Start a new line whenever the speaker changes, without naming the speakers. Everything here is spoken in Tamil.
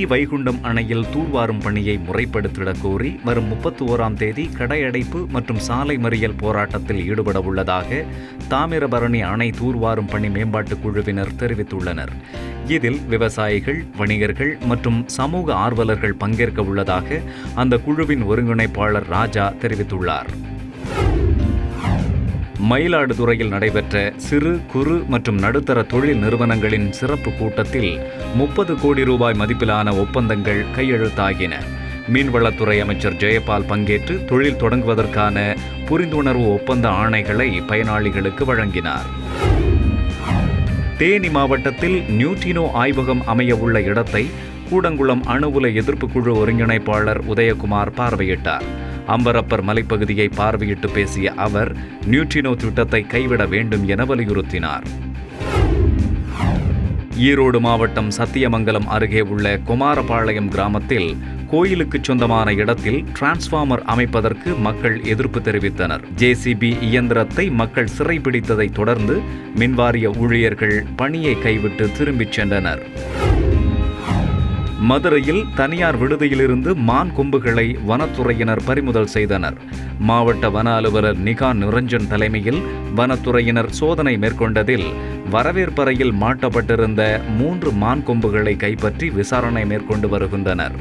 ஸ்ரீவைகுண்டம் அணையில் தூர்வாரும் பணியை முறைப்படுத்திடக் கோரி வரும் 31ஆம் தேதி கடையடைப்பு மற்றும் சாலை மறியல் போராட்டத்தில் ஈடுபட உள்ளதாக தாமிரபரணி அணை தூர்வாரும் பணி மேம்பாட்டுக் குழுவினர் தெரிவித்துள்ளனர். இதில் விவசாயிகள், வணிகர்கள் மற்றும் சமூக ஆர்வலர்கள் பங்கேற்க உள்ளதாக அந்த குழுவின் ஒருங்கிணைப்பாளர் ராஜா தெரிவித்துள்ளார். மயிலாடுதுறையில் நடைபெற்ற சிறு, குறு மற்றும் நடுத்தர தொழில் நிறுவனங்களின் சிறப்பு கூட்டத்தில் 30 கோடி ரூபாய் மதிப்பிலான ஒப்பந்தங்கள் கையெழுத்தாகின. மீன்வளத்துறை அமைச்சர் ஜெயபால் பங்கேற்று தொழில் தொடங்குவதற்கான புரிந்துணர்வு ஒப்பந்த ஆணைகளை பயனாளிகளுக்கு வழங்கினார். தேனி மாவட்டத்தில் நியூட்ரினோ ஆய்வகம் அமைய உள்ள இடத்தை கூடங்குளம் அணு உலை எதிர்ப்பு குழு ஒருங்கிணைப்பாளர் உதயகுமார் பார்வையிட்டார். அம்பரப்பர் மலைப்பகுதியை பார்வையிட்டு பேசிய அவர் நியூட்ரினோ திட்டத்தை கைவிட வேண்டும் என வலியுறுத்தினார். ஈரோடு மாவட்டம் சத்தியமங்கலம் அருகே உள்ள குமாரபாளையம் கிராமத்தில் கோயிலுக்கு சொந்தமான இடத்தில் டிரான்ஸ்பார்மர் அமைப்பதற்கு மக்கள் எதிர்ப்பு தெரிவித்தனர். ஜேசிபி இயந்திரத்தை மக்கள் சிறைபிடித்ததை தொடர்ந்து மின்வாரிய ஊழியர்கள் பணியை கைவிட்டு திரும்பிச் சென்றனர். மதுரையில் தனியார் விடுதியிலிருந்து மான் கொம்புகளை வனத்துறையினர் பறிமுதல் செய்தனர். மாவட்ட வன அலுவலர் நிகா நிரஞ்சன் தலைமையில் வனத்துறையினர் சோதனை மேற்கொண்டதில் வரவேற்பறையில் மாட்டப்பட்டிருந்த 3 மான் கொம்புகளை கைப்பற்றி விசாரணை மேற்கொண்டு வருகின்றனர்.